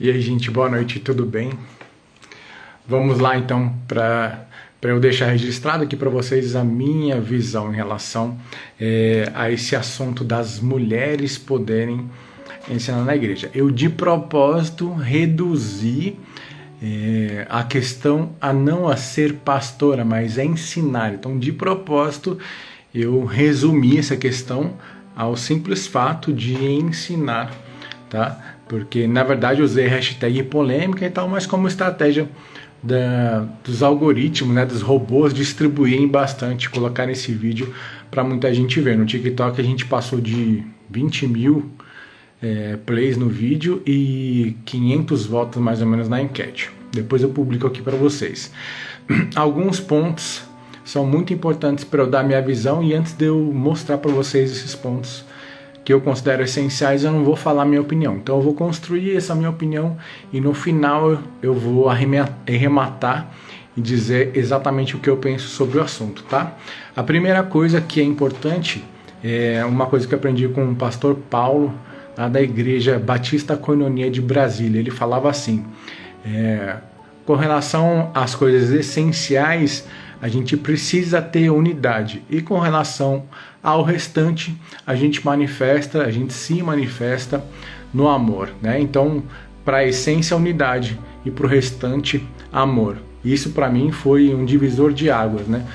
E aí, gente, boa noite, tudo bem? Vamos lá então para eu deixar registrado aqui para vocês a minha visão em relação a esse assunto das mulheres poderem ensinar na igreja. Eu de propósito reduzi a questão a não a ser pastora, mas a ensinar. Então, de propósito, eu resumi essa questão ao simples fato de ensinar, tá? Porque, na verdade, eu usei hashtag polêmica e tal, mas como estratégia dos algoritmos, né, dos robôs distribuírem bastante, colocar esse vídeo para muita gente ver. No TikTok a gente passou de 20 mil plays no vídeo e 500 votos mais ou menos na enquete. Depois eu publico aqui para vocês. Alguns pontos são muito importantes para eu dar minha visão, e antes de eu mostrar para vocês esses pontos que eu considero essenciais, eu não vou falar minha opinião. Então eu vou construir essa minha opinião e no final eu vou arrematar e dizer exatamente o que eu penso sobre o assunto, tá? A primeira coisa que é importante é uma coisa que eu aprendi com o pastor Paulo, lá da Igreja Batista Koinonia de Brasília. Ele falava assim, com relação às coisas essenciais, a gente precisa ter unidade, e com relação ao restante, a gente se manifesta no amor, né? Então, para a essência, unidade, e para o restante, amor. Isso para mim foi um divisor de águas, né?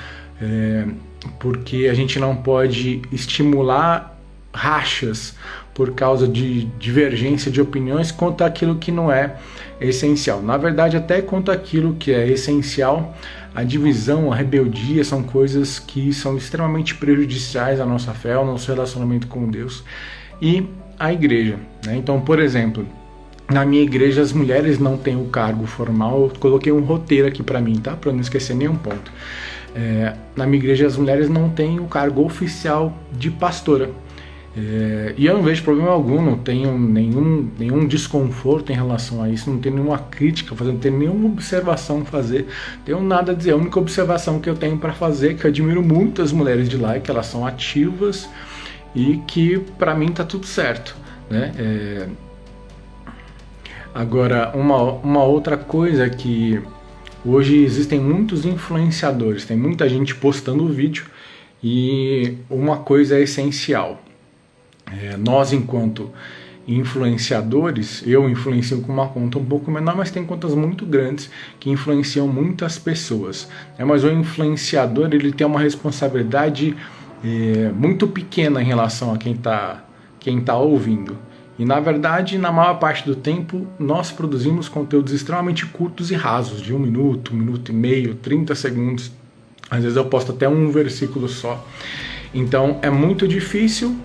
Porque a gente não pode estimular rachas por causa de divergência de opiniões quanto àquilo que não é essencial. Na verdade, até quanto àquilo que é essencial, a divisão, a rebeldia são coisas que são extremamente prejudiciais à nossa fé, ao nosso relacionamento com Deus e à igreja, né? Então, por exemplo, na minha igreja as mulheres não têm o cargo formal. Eu coloquei um roteiro aqui para mim, tá? Para não esquecer nenhum ponto. Na minha igreja as mulheres não têm o cargo oficial de pastora. E eu não vejo problema algum, não tenho nenhum desconforto em relação a isso, não tenho nenhuma crítica a fazer, não tenho nenhuma observação a fazer, não tenho nada a dizer. A única observação que eu tenho para fazer é que eu admiro muito as mulheres de lá, que elas são ativas e que para mim tá tudo certo, né? Agora, uma outra coisa é que hoje existem muitos influenciadores, tem muita gente postando vídeo, e uma coisa é essencial. Nós, enquanto influenciadores, eu influencio com uma conta um pouco menor, mas tem contas muito grandes que influenciam muitas pessoas. Mas o influenciador, ele tem uma responsabilidade muito pequena em relação a quem tá ouvindo. E na verdade, na maior parte do tempo, nós produzimos conteúdos extremamente curtos e rasos, de 1 minuto, 1 minuto e meio, 30 segundos. Às vezes eu posto até um versículo só. Então é muito difícil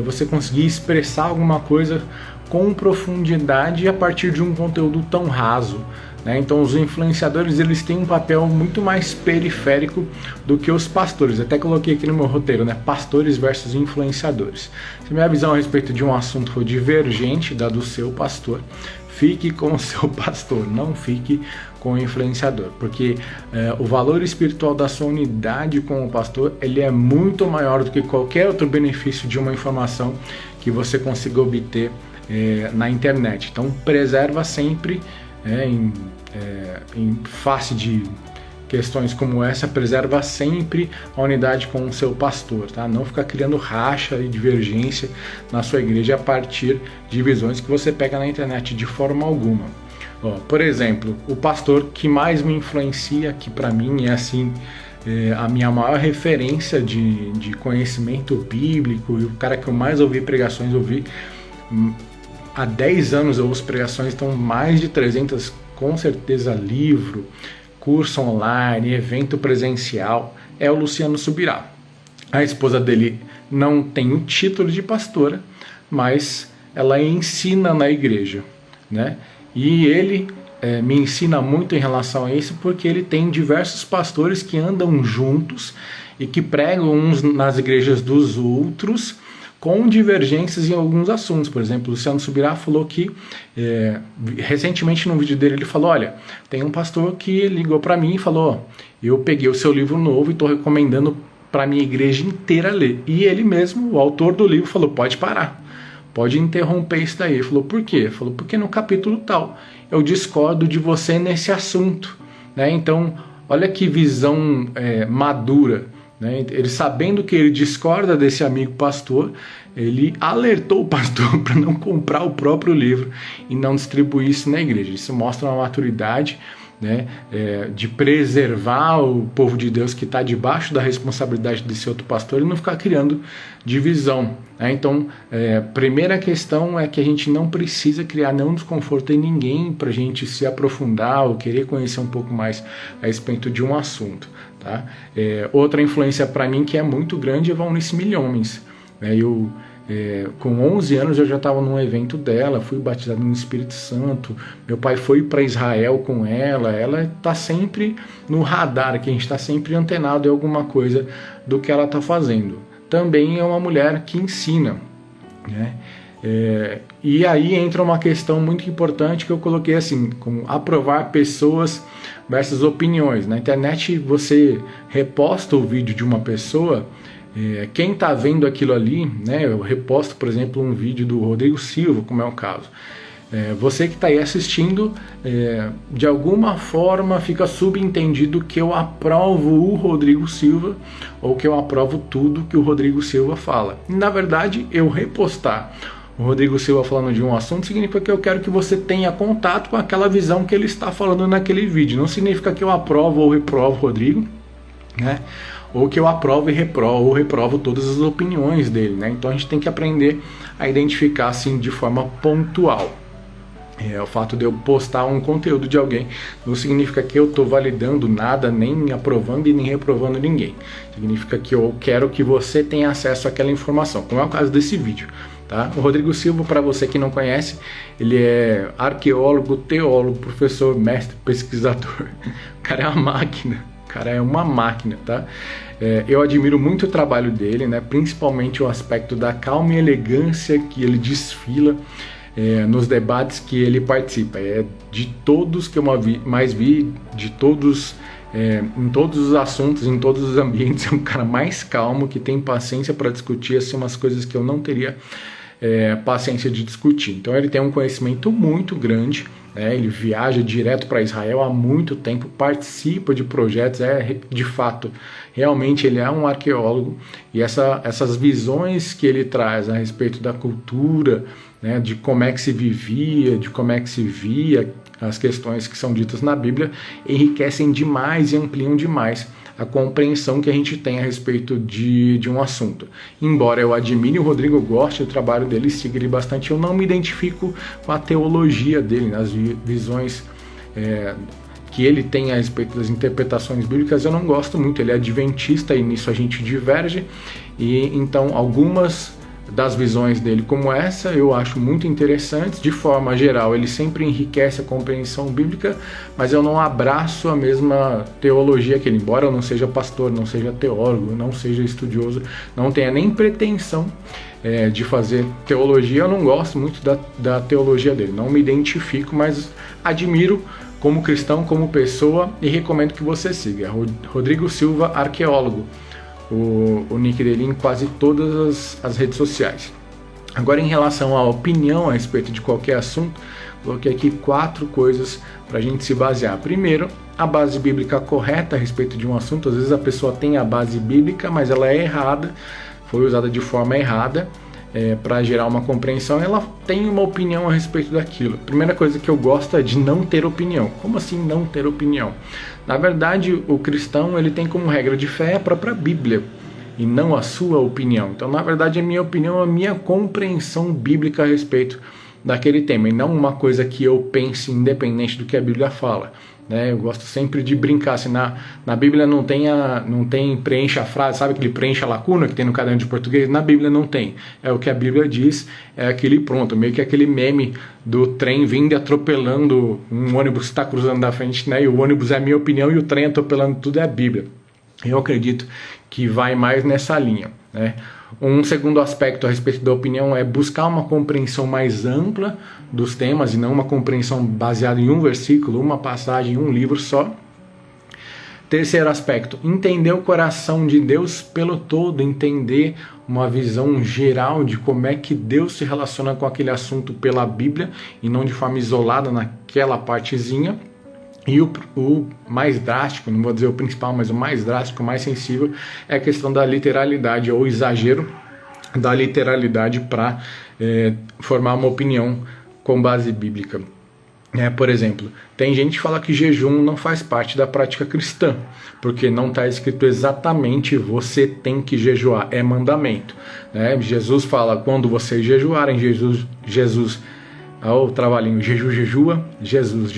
você conseguir expressar alguma coisa com profundidade a partir de um conteúdo tão raso, né? Então os influenciadores, eles têm um papel muito mais periférico do que os pastores. Até coloquei aqui no meu roteiro, né? Pastores versus influenciadores. Se minha visão a respeito de um assunto for divergente da do seu pastor, fique com o seu pastor, não fique com o influenciador, porque o valor espiritual da sua unidade com o pastor, ele é muito maior do que qualquer outro benefício de uma informação que você consiga obter na internet. Então preserva sempre, em face de questões como essa, preserva sempre a unidade com o seu pastor, tá? Não ficar criando racha e divergência na sua igreja a partir de visões que você pega na internet, de forma alguma. Por exemplo, o pastor que mais me influencia, que para mim é assim, a minha maior referência de conhecimento bíblico, e o cara que eu mais ouvi pregações, há 10 anos eu ouço pregações, então mais de 300, com certeza, livro, curso online, evento presencial, é o Luciano Subirá. A esposa dele não tem o título de pastora, mas ela ensina na igreja, né? E ele me ensina muito em relação a isso, porque ele tem diversos pastores que andam juntos e que pregam uns nas igrejas dos outros, com divergências em alguns assuntos. Por exemplo, o Luciano Subirá falou que, recentemente no vídeo dele, ele falou, olha, tem um pastor que ligou para mim e falou, eu peguei o seu livro novo e estou recomendando para minha igreja inteira ler. E ele mesmo, o autor do livro, falou, pode parar, pode interromper isso daí. Ele falou, por quê? Ele falou, porque no capítulo tal eu discordo de você nesse assunto, né? Então, olha que visão madura, né? Ele, sabendo que ele discorda desse amigo pastor, ele alertou o pastor para não comprar o próprio livro e não distribuir isso na igreja. Isso mostra uma maturidade, né, de preservar o povo de Deus que está debaixo da responsabilidade desse outro pastor e não ficar criando divisão, né? Então, primeira questão é que a gente não precisa criar nenhum desconforto em ninguém para a gente se aprofundar ou querer conhecer um pouco mais a respeito de um assunto, tá? Outra influência para mim que é muito grande é Valnice Milhomens, né? Com 11 anos eu já estava num evento dela, fui batizado no Espírito Santo, meu pai foi para Israel com ela está sempre no radar, que a gente está sempre antenado em alguma coisa do que ela está fazendo. Também é uma mulher que ensina, né? E aí entra uma questão muito importante que eu coloquei assim, como aprovar pessoas versus opiniões. Na internet você reposta o vídeo de uma pessoa, quem está vendo aquilo ali, né, eu reposto, por exemplo, um vídeo do Rodrigo Silva, como é o caso. Você que está aí assistindo, de alguma forma fica subentendido que eu aprovo o Rodrigo Silva ou que eu aprovo tudo que o Rodrigo Silva fala. Na verdade, eu repostar o Rodrigo Silva falando de um assunto significa que eu quero que você tenha contato com aquela visão que ele está falando naquele vídeo. Não significa que eu aprovo ou reprovo o Rodrigo, né? Ou que eu aprovo e reprovo todas as opiniões dele, né? Então a gente tem que aprender a identificar assim de forma pontual. O fato de eu postar um conteúdo de alguém não significa que eu estou validando nada, nem aprovando e nem reprovando ninguém. Significa que eu quero que você tenha acesso àquela informação, como é o caso desse vídeo, tá? O Rodrigo Silva, para você que não conhece, ele é arqueólogo, teólogo, professor, mestre, pesquisador. O cara é uma máquina. Cara, é uma máquina, tá? Eu admiro muito o trabalho dele, né? Principalmente o aspecto da calma e elegância que ele desfila nos debates que ele participa. De todos que eu mais vi, de todos, em todos os assuntos, em todos os ambientes, é um cara mais calmo, que tem paciência para discutir assim, umas coisas que eu não teria paciência de discutir. Então ele tem um conhecimento muito grande, né? Ele viaja direto para Israel há muito tempo, participa de projetos, de fato, realmente ele é um arqueólogo, e essas visões que ele traz a respeito da cultura, né, de como é que se vivia, de como é que se via as questões que são ditas na Bíblia, enriquecem demais e ampliam demais a compreensão que a gente tem a respeito de um assunto. Embora eu admire o Rodrigo, eu goste do trabalho dele, siga ele bastante, eu não me identifico com a teologia dele, nas visões que ele tem a respeito das interpretações bíblicas, eu não gosto muito. Ele é adventista e nisso a gente diverge, e então algumas das visões dele como essa eu acho muito interessantes. De forma geral, ele sempre enriquece a compreensão bíblica, mas eu não abraço a mesma teologia que ele, embora eu não seja pastor, não seja teólogo, não seja estudioso, não tenha nem pretensão de fazer teologia. Eu não gosto muito da teologia dele, não me identifico, mas admiro como cristão, como pessoa, e recomendo que você siga. Rodrigo Silva, arqueólogo, o nick dele em quase todas as redes sociais. Agora, em relação à opinião a respeito de qualquer assunto, coloquei aqui 4 coisas para a gente se basear. Primeiro, a base bíblica correta a respeito de um assunto. Às vezes a pessoa tem a base bíblica, mas ela é errada, foi usada de forma errada para gerar uma compreensão, ela tem uma opinião a respeito daquilo. Primeira coisa que eu gosto é de não ter opinião. Como assim não ter opinião? Na verdade, o cristão ele tem como regra de fé a própria Bíblia e não a sua opinião. Então, na verdade, a minha opinião é a minha compreensão bíblica a respeito daquele tema, e não uma coisa que eu pense independente do que a Bíblia fala. Eu gosto sempre de brincar, assim, na Bíblia não tem preencha a frase, sabe aquele preencha a lacuna que tem no caderno de português? Na Bíblia não tem, é o que a Bíblia diz, é aquele pronto, meio que aquele meme do trem vindo atropelando um ônibus que está cruzando da frente, né? E o ônibus é a minha opinião e o trem atropelando tudo é a Bíblia. Eu acredito que vai mais nessa linha, né? Um segundo aspecto a respeito da opinião é buscar uma compreensão mais ampla dos temas e não uma compreensão baseada em um versículo, uma passagem, um livro só. Terceiro aspecto, entender o coração de Deus pelo todo, entender uma visão geral de como é que Deus se relaciona com aquele assunto pela Bíblia e não de forma isolada naquela partezinha. E o mais drástico, não vou dizer o principal, mas o mais drástico, o mais sensível, é a questão da literalidade ou exagero da literalidade para formar uma opinião com base bíblica. Por exemplo, tem gente que fala que jejum não faz parte da prática cristã, porque não está escrito exatamente você tem que jejuar, é mandamento. Jesus fala, quando vocês jejuarem, Jesus o trabalhinho, jejua, Jesus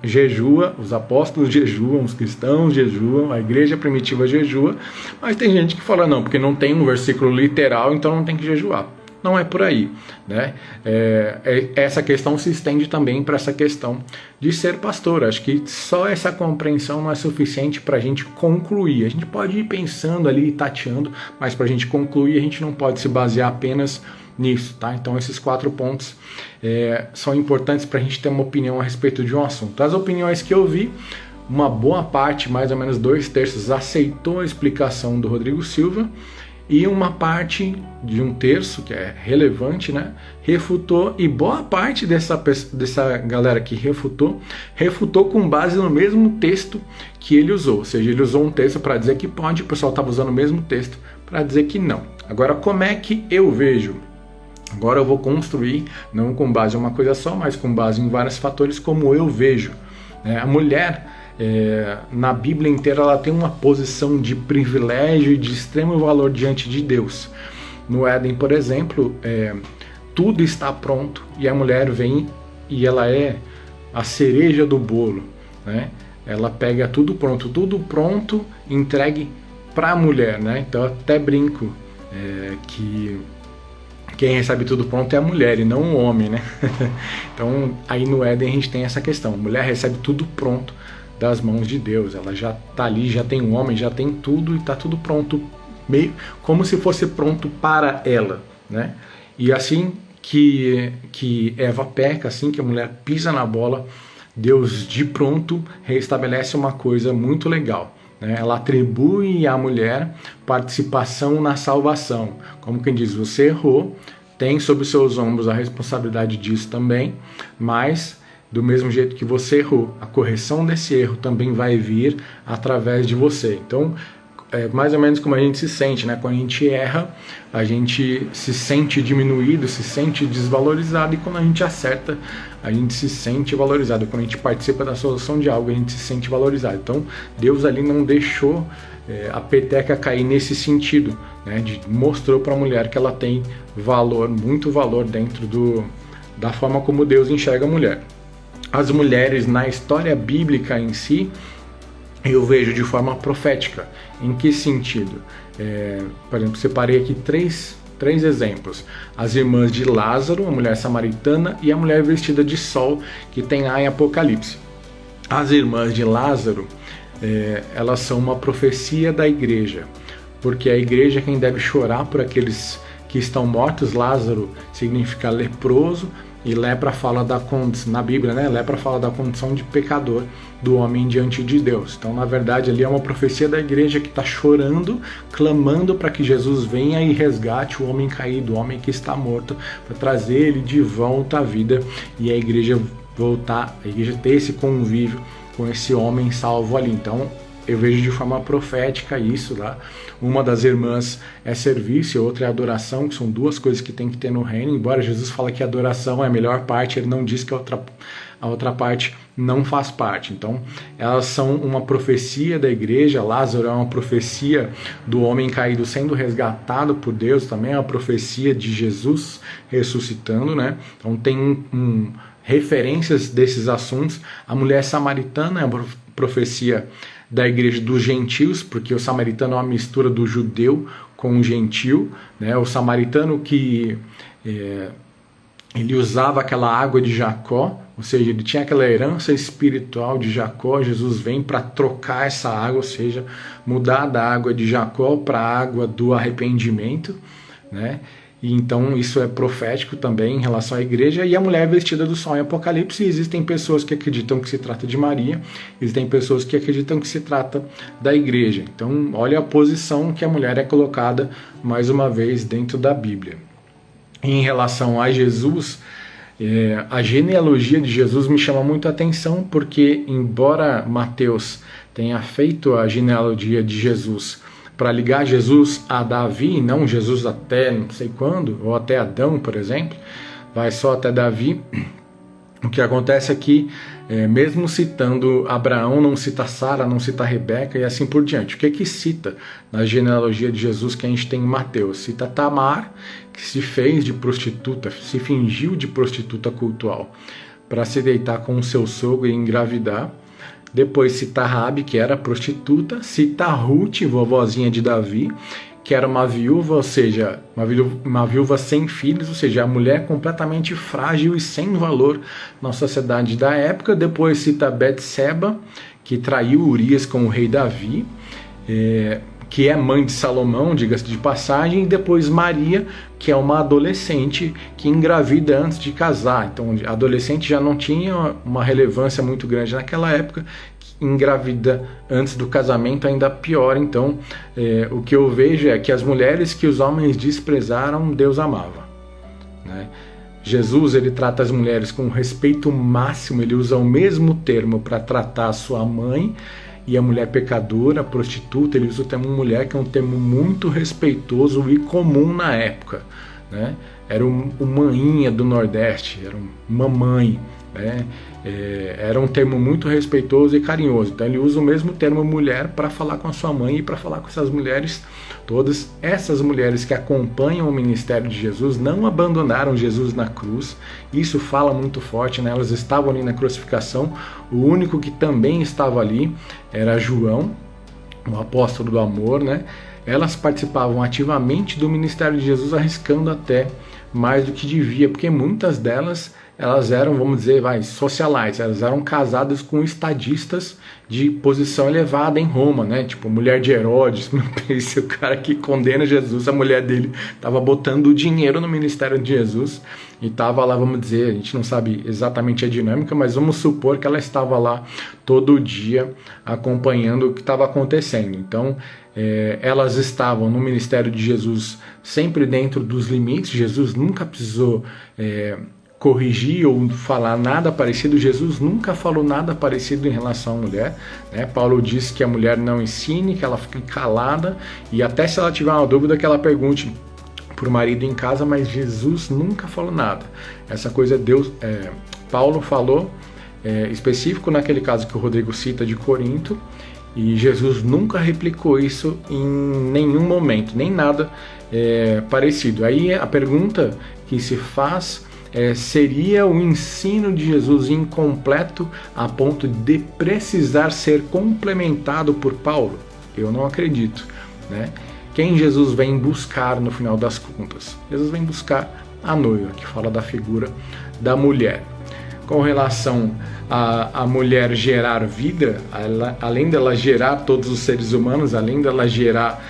jejua, os apóstolos jejuam, os cristãos jejuam, a igreja primitiva jejua, mas tem gente que fala não, porque não tem um versículo literal, então não tem que jejuar. Não é por aí, né? Essa questão se estende também para essa questão de ser pastor. Acho que só essa compreensão não é suficiente para a gente concluir. A gente pode ir pensando ali, tateando, mas para a gente concluir a gente não pode se basear apenas nisso, tá? Então esses 4 pontos são importantes para a gente ter uma opinião a respeito de um assunto. As opiniões que eu vi, uma boa parte, mais ou menos 2/3, aceitou a explicação do Rodrigo Silva, e uma parte de 1/3, que é relevante, né, refutou, e boa parte dessa galera que refutou com base no mesmo texto que ele usou. Ou seja, ele usou um texto para dizer que pode, o pessoal estava usando o mesmo texto para dizer que não. Agora, como é que eu vejo? Agora eu vou construir, não com base em uma coisa só, mas com base em vários fatores, como eu vejo. A mulher, na Bíblia inteira, ela tem uma posição de privilégio e de extremo valor diante de Deus. No Éden, por exemplo, tudo está pronto e a mulher vem e ela é a cereja do bolo, né? Ela pega tudo pronto, entregue para a mulher, né? Então eu até brinco que quem recebe tudo pronto é a mulher e não o homem, né? Então aí no Éden a gente tem essa questão, a mulher recebe tudo pronto das mãos de Deus, ela já está ali, já tem um homem, já tem tudo e está tudo pronto, meio como se fosse pronto para ela, né? E assim que Eva peca, assim que a mulher pisa na bola, Deus de pronto restabelece uma coisa muito legal, né? Ela atribui à mulher participação na salvação, como quem diz, você errou, tem sobre os seus ombros a responsabilidade disso também, mas do mesmo jeito que você errou, a correção desse erro também vai vir através de você. Então, é mais ou menos como a gente se sente, né? Quando a gente erra, a gente se sente diminuído, se sente desvalorizado, e quando a gente acerta, a gente se sente valorizado. Quando a gente participa da solução de algo, a gente se sente valorizado. Então, Deus ali não deixou a peteca cair nesse sentido, né? Mostrou para a mulher que ela tem valor, muito valor dentro da forma como Deus enxerga a mulher. As mulheres na história bíblica em si, eu vejo de forma profética. Em que sentido? Por exemplo, separei aqui três exemplos. As irmãs de Lázaro, a mulher samaritana, e a mulher vestida de sol, que tem lá em Apocalipse. As irmãs de Lázaro, elas são uma profecia da igreja, porque a igreja é quem deve chorar por aqueles que estão mortos. Lázaro significa leproso, e lepra fala na Bíblia, né? Lepra fala da condição de pecador do homem diante de Deus. Então, na verdade, ali é uma profecia da igreja que está chorando, clamando para que Jesus venha e resgate o homem caído, o homem que está morto, para trazer ele de volta à vida e a igreja ter esse convívio com esse homem salvo ali. Então, eu vejo de forma profética isso lá. Uma das irmãs é serviço e outra é adoração, que são duas coisas que tem que ter no reino. Embora Jesus fale que a adoração é a melhor parte, ele não diz que a outra parte não faz parte. Então, elas são uma profecia da igreja. Lázaro é uma profecia do homem caído sendo resgatado por Deus, também é uma profecia de Jesus ressuscitando, né? Então, tem referências desses assuntos. A mulher samaritana é uma profecia da igreja dos gentios, porque o samaritano é uma mistura do judeu com o gentil, né? O samaritano que ele usava aquela água de Jacó, ou seja, ele tinha aquela herança espiritual de Jacó. Jesus vem para trocar essa água, ou seja, mudar da água de Jacó para a água do arrependimento, né? e então isso é profético também em relação à igreja, e a mulher vestida do sol em Apocalipse. Existem pessoas que acreditam que se trata de Maria, existem pessoas que acreditam que se trata da igreja. Então olha a posição que a mulher é colocada mais uma vez dentro da Bíblia. Em relação a Jesus, a genealogia de Jesus me chama muito a atenção, porque embora Mateus tenha feito a genealogia de Jesus para ligar Jesus a Davi, não Jesus até não sei quando, ou até Adão, por exemplo, vai só até Davi. O que acontece é que, mesmo citando Abraão, não cita Sara, não cita Rebeca e assim por diante. O que é que cita na genealogia de Jesus que a gente tem em Mateus? Cita Tamar, que se fez de prostituta, se fingiu de prostituta cultual para se deitar com o seu sogro e engravidar. Depois cita Rabi, que era prostituta, cita Ruth, vovozinha de Davi, que era uma viúva, ou seja, uma viúva sem filhos, ou seja, a mulher completamente frágil e sem valor na sociedade da época. Depois cita Betseba, que traiu Urias com o rei Davi, que é mãe de Salomão, diga-se de passagem, e depois Maria, que é uma adolescente que engravida antes de casar. Então, a adolescente já não tinha uma relevância muito grande naquela época, engravida antes do casamento ainda pior. Então, o que eu vejo é que as mulheres que os homens desprezaram, Deus amava, né? Jesus, ele trata as mulheres com respeito máximo, ele usa o mesmo termo para tratar a sua mãe e a mulher pecadora, prostituta. Ele usa o termo mulher, que é um termo muito respeitoso e comum na época, né? Era o maninha do Nordeste, era uma mamãe, né? Era um termo muito respeitoso e carinhoso. Então ele usa o mesmo termo mulher para falar com a sua mãe e para falar com essas mulheres. Todas essas mulheres que acompanham o ministério de Jesus não abandonaram Jesus na cruz. Isso fala muito forte, né? Elas estavam ali na crucificação. O único que também estava ali era João, o apóstolo do amor, né? Elas participavam ativamente do ministério de Jesus, arriscando até mais do que devia, porque muitas delas, elas eram, vamos dizer, socialites, elas eram casadas com estadistas de posição elevada em Roma, né? Tipo, mulher de Herodes, esse o cara que condena Jesus, a mulher dele estava botando dinheiro no ministério de Jesus e estava lá, vamos dizer, a gente não sabe exatamente a dinâmica, mas vamos supor que ela estava lá todo dia acompanhando o que estava acontecendo. Então, elas estavam no ministério de Jesus sempre dentro dos limites. Jesus nunca precisou corrigir ou falar nada parecido. Jesus nunca falou nada parecido em relação à mulher, né? Paulo diz que a mulher não ensine, que ela fique calada, e até se ela tiver uma dúvida que ela pergunte para o marido em casa, mas Jesus nunca falou nada. Essa coisa Paulo falou específico naquele caso que o Rodrigo cita de Corinto, e Jesus nunca replicou isso em nenhum momento, nem nada parecido. Aí a pergunta que se faz seria o ensino de Jesus incompleto a ponto de precisar ser complementado por Paulo? Eu não acredito, né? Quem Jesus vem buscar no final das contas? Jesus vem buscar a noiva, que fala da figura da mulher. Com relação a mulher gerar vida, além dela gerar todos os seres humanos, além dela gerar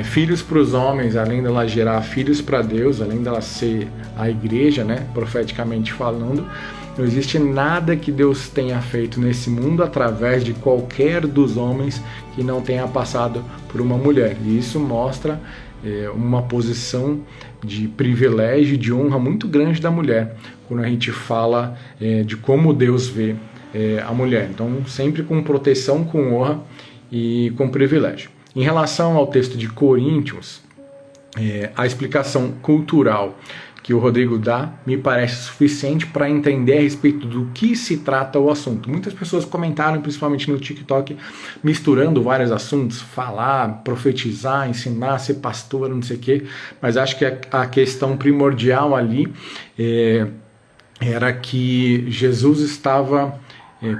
filhos para os homens, além dela gerar filhos para Deus, além dela ser a igreja, né, profeticamente falando, não existe nada que Deus tenha feito nesse mundo através de qualquer dos homens que não tenha passado por uma mulher. E isso mostra uma posição de privilégio e de honra muito grande da mulher, quando a gente fala de como Deus vê a mulher. Então, sempre com proteção, com honra e com privilégio. Em relação ao texto de Coríntios, a explicação cultural que o Rodrigo dá me parece suficiente para entender a respeito do que se trata o assunto. Muitas pessoas comentaram, principalmente no TikTok, misturando vários assuntos, falar, profetizar, ensinar, ser pastor, não sei o quê, mas acho que a questão primordial ali era que Jesus estava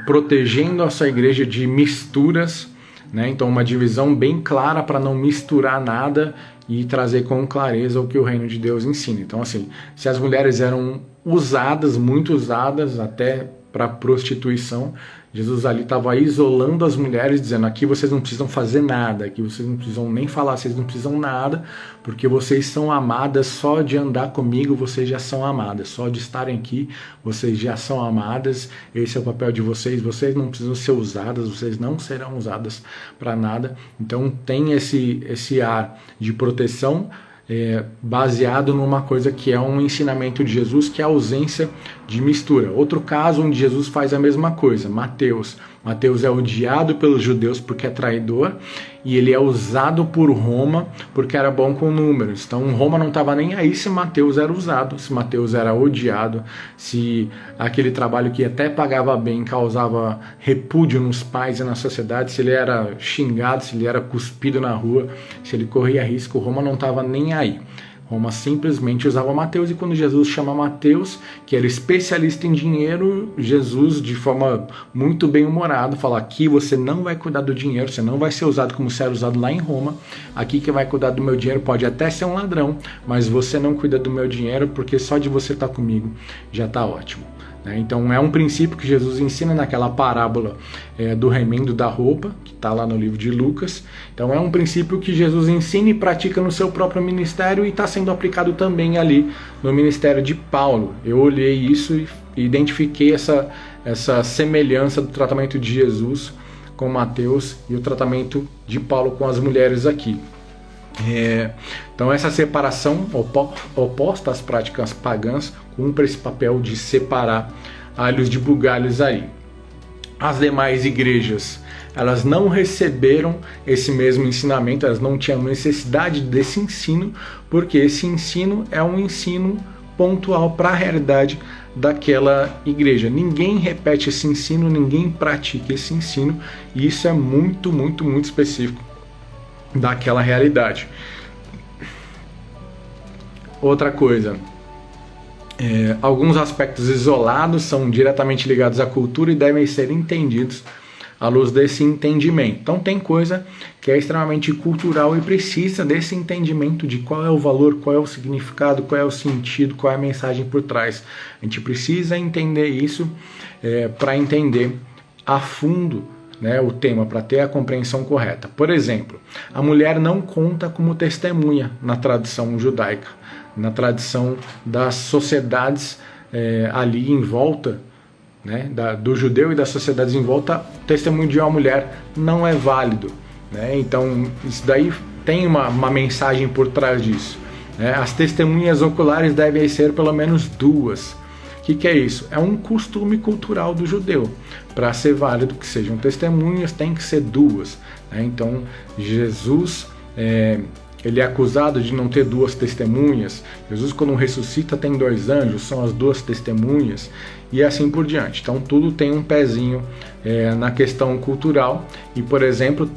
protegendo a sua igreja de misturas, né? Então uma divisão bem clara para não misturar nada e trazer com clareza o que o reino de Deus ensina. Então assim, se as mulheres eram usadas, muito usadas, até para prostituição. Jesus ali estava isolando as mulheres, dizendo: aqui vocês não precisam fazer nada, aqui vocês não precisam nem falar, vocês não precisam nada, porque vocês são amadas, só de andar comigo vocês já são amadas, só de estarem aqui vocês já são amadas, esse é o papel de vocês, vocês não precisam ser usadas, vocês não serão usadas para nada. Então tem esse ar de proteção, baseado numa coisa que é um ensinamento de Jesus, que é a ausência de mistura. Outro caso onde Jesus faz a mesma coisa, Mateus. Mateus é odiado pelos judeus porque é traidor, e ele é usado por Roma porque era bom com números. Então Roma não estava nem aí se Mateus era usado, se Mateus era odiado, se aquele trabalho que até pagava bem causava repúdio nos pais e na sociedade, se ele era xingado, se ele era cuspido na rua, se ele corria risco, Roma não estava nem aí. Roma simplesmente usava Mateus, e quando Jesus chama Mateus, que era especialista em dinheiro, Jesus, de forma muito bem-humorada, fala: aqui você não vai cuidar do dinheiro, você não vai ser usado como você era usado lá em Roma, aqui quem vai cuidar do meu dinheiro pode até ser um ladrão, mas você não cuida do meu dinheiro, porque só de você estar comigo já está ótimo. Então é um princípio que Jesus ensina naquela parábola do remendo da roupa, que está lá no livro de Lucas. Então é um princípio que Jesus ensina e pratica no seu próprio ministério, e está sendo aplicado também ali no ministério de Paulo. Eu olhei isso e identifiquei essa semelhança do tratamento de Jesus com Mateus e o tratamento de Paulo com as mulheres aqui. Então essa separação oposta às práticas pagãs cumpre esse papel de separar alhos de bugalhos aí. As demais igrejas, elas não receberam esse mesmo ensinamento, elas não tinham necessidade desse ensino, porque esse ensino é um ensino pontual para a realidade daquela igreja. Ninguém repete esse ensino, ninguém pratica esse ensino, e isso é muito, muito, muito específico daquela realidade. Outra coisa, alguns aspectos isolados são diretamente ligados à cultura e devem ser entendidos à luz desse entendimento. Então tem coisa que é extremamente cultural e precisa desse entendimento de qual é o valor, qual é o significado, qual é o sentido, qual é a mensagem por trás. A gente precisa entender isso para entender a fundo o tema, para ter a compreensão correta. Por exemplo, a mulher não conta como testemunha na tradição judaica, na tradição das sociedades ali em volta, do judeu e das sociedades em volta, o testemunho de uma mulher não é válido. Então, isso daí tem uma mensagem por trás disso. As testemunhas oculares devem ser pelo menos duas. O que é isso? É um costume cultural do judeu. Para ser válido que sejam testemunhas, tem que ser duas. Então, Jesus, ele é acusado de não ter duas testemunhas. Jesus, quando ressuscita, tem dois anjos, são as duas testemunhas, e assim por diante. Então, tudo tem um pezinho na questão cultural. E, por exemplo,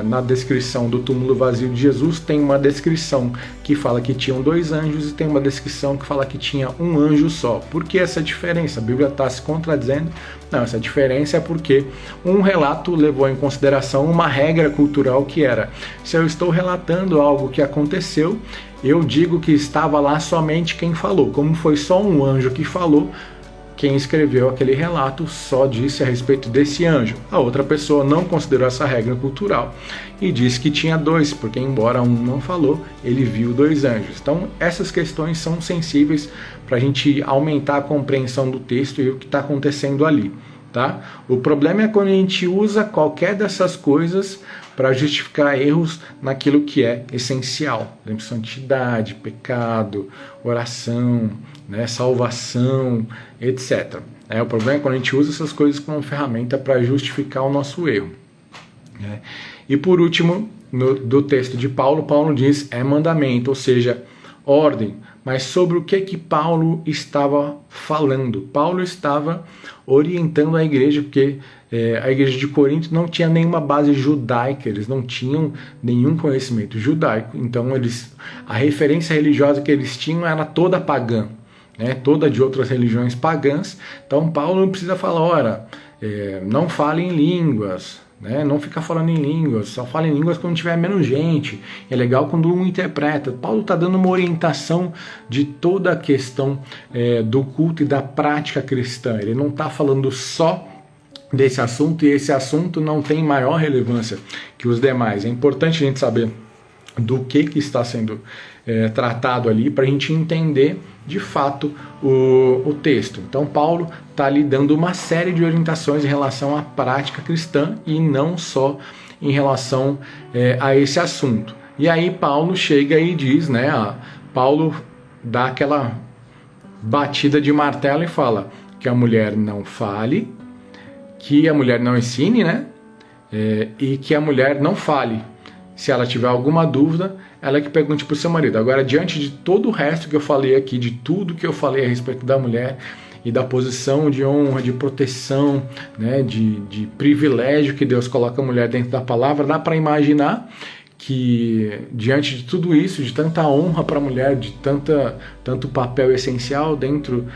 na descrição do túmulo vazio de Jesus, tem uma descrição que fala que tinham dois anjos e tem uma descrição que fala que tinha um anjo só. Por que essa diferença? A Bíblia está se contradizendo? Não, essa diferença é porque um relato levou em consideração uma regra cultural que era: se eu estou relatando algo que aconteceu, eu digo que estava lá somente quem falou. Como foi só um anjo que falou, quem escreveu aquele relato só disse a respeito desse anjo. A outra pessoa não considerou essa regra cultural e disse que tinha dois, porque embora um não falou, ele viu dois anjos. Então essas questões são sensíveis para a gente aumentar a compreensão do texto e o que está acontecendo ali. O problema é quando a gente usa qualquer dessas coisas para justificar erros naquilo que é essencial. Por exemplo, santidade, pecado, oração, salvação, etc. O problema é quando a gente usa essas coisas como ferramenta para justificar o nosso erro. E por último, do texto de Paulo, Paulo diz mandamento, ou seja, ordem. Mas sobre o que Paulo estava falando? Paulo estava orientando a igreja, porque a igreja de Corinto não tinha nenhuma base judaica, eles não tinham nenhum conhecimento judaico, então a referência religiosa que eles tinham era toda pagã, toda de outras religiões pagãs. Então Paulo não precisa falar: ora, não fale em línguas, né? Não ficar falando em línguas, só fala em línguas quando tiver menos gente. É legal quando um interpreta. Paulo está dando uma orientação de toda a questão do culto e da prática cristã. Ele não está falando só desse assunto, e esse assunto não tem maior relevância que os demais. É importante a gente saber do que está sendo tratado ali para a gente entender de fato o texto. Então Paulo está ali dando uma série de orientações em relação à prática cristã e não só em relação a esse assunto. E aí Paulo chega e diz, né, Paulo dá aquela batida de martelo e fala que a mulher não fale, que a mulher não ensine, né, e que a mulher não fale. Se ela tiver alguma dúvida, ela que pergunte para o seu marido. Agora, diante de todo o resto que eu falei aqui, de tudo que eu falei a respeito da mulher e da posição de honra, de proteção, né, de privilégio que Deus coloca a mulher dentro da palavra, dá para imaginar que diante de tudo isso, de tanta honra para a mulher, de tanto papel essencial dentro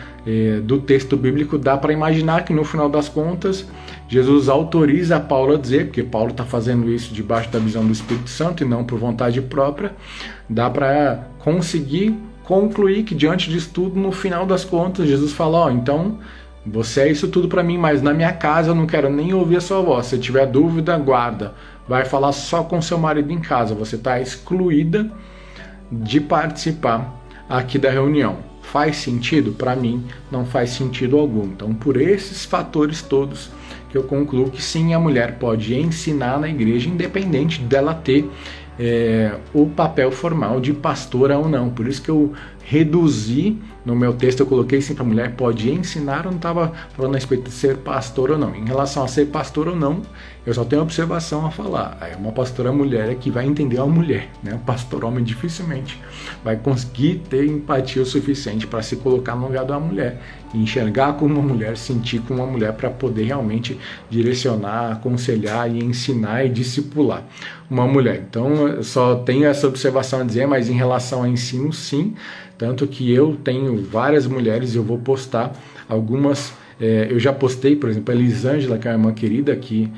do texto bíblico, dá para imaginar que no final das contas Jesus autoriza Paulo a dizer, porque Paulo está fazendo isso debaixo da visão do Espírito Santo e não por vontade própria, dá para conseguir concluir que diante disso tudo, no final das contas, Jesus fala, então você é isso tudo para mim, mas na minha casa eu não quero nem ouvir a sua voz. Se tiver dúvida, guarda. Vai falar só com seu marido em casa. Você está excluída de participar aqui da reunião. Faz sentido? Para mim, não faz sentido algum. Então, por esses fatores todos, que eu concluo que sim, a mulher pode ensinar na igreja, independente dela ter o papel formal de pastora ou não. Por isso que eu reduzi no meu texto, eu coloquei sempre a mulher pode ensinar, eu não estava falando a respeito de ser pastor ou não. Em relação a ser pastor ou não, eu só tenho observação a falar. É uma pastora mulher que vai entender a mulher, né? O pastor homem dificilmente vai conseguir ter empatia o suficiente para se colocar no lugar da mulher, enxergar como uma mulher, sentir como uma mulher, para poder realmente direcionar, aconselhar e ensinar e discipular uma mulher. Então eu só tenho essa observação a dizer, mas em relação ao ensino, sim. Tanto que eu tenho várias mulheres, eu vou postar algumas, eu já postei, por exemplo, a Elisângela, que é uma irmã querida aqui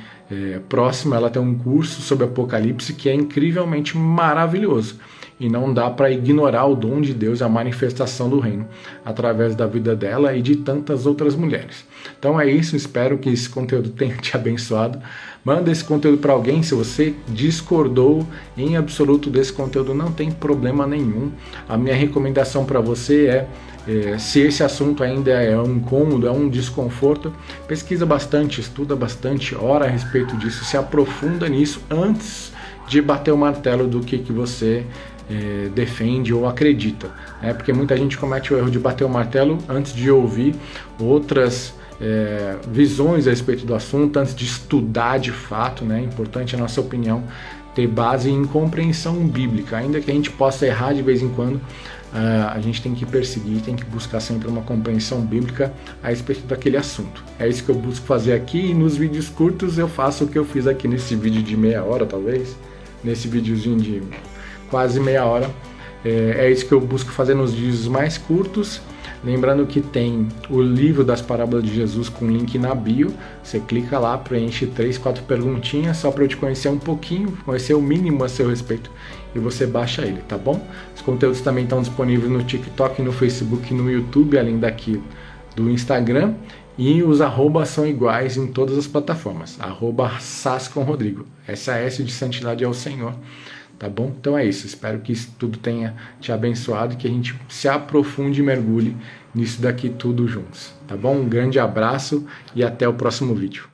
próxima, ela tem um curso sobre Apocalipse que é incrivelmente maravilhoso. E não dá para ignorar o dom de Deus, a manifestação do reino, através da vida dela e de tantas outras mulheres. Então é isso, espero que esse conteúdo tenha te abençoado. Manda esse conteúdo para alguém. Se você discordou em absoluto desse conteúdo, não tem problema nenhum. A minha recomendação para você se esse assunto ainda é um incômodo, é um desconforto, pesquisa bastante, estuda bastante, ora a respeito disso, se aprofunda nisso antes de bater o martelo do que você defende ou acredita, né? Porque muita gente comete o erro de bater o martelo antes de ouvir outras visões a respeito do assunto, antes de estudar de fato, né? É importante a nossa opinião ter base em compreensão bíblica, ainda que a gente possa errar de vez em quando, a gente tem que perseguir, tem que buscar sempre uma compreensão bíblica a respeito daquele assunto. É isso que eu busco fazer aqui, e nos vídeos curtos eu faço o que eu fiz aqui nesse vídeo de meia hora, talvez, nesse videozinho de quase meia hora. É isso que eu busco fazer nos vídeos mais curtos. Lembrando que tem o livro das parábolas de Jesus com link na bio. Você clica lá, preenche 3, 4 perguntinhas só para eu te conhecer um pouquinho, conhecer o mínimo a seu respeito, e você baixa ele, tá bom? Os conteúdos também estão disponíveis no TikTok, no Facebook e no YouTube, além daqui do Instagram. E os arrobas são iguais em todas as plataformas. @sascomrodrigo. SAS de santidade ao Senhor. Tá bom? Então é isso. Espero que isso tudo tenha te abençoado e que a gente se aprofunde e mergulhe nisso daqui tudo juntos. Tá bom? Um grande abraço e até o próximo vídeo.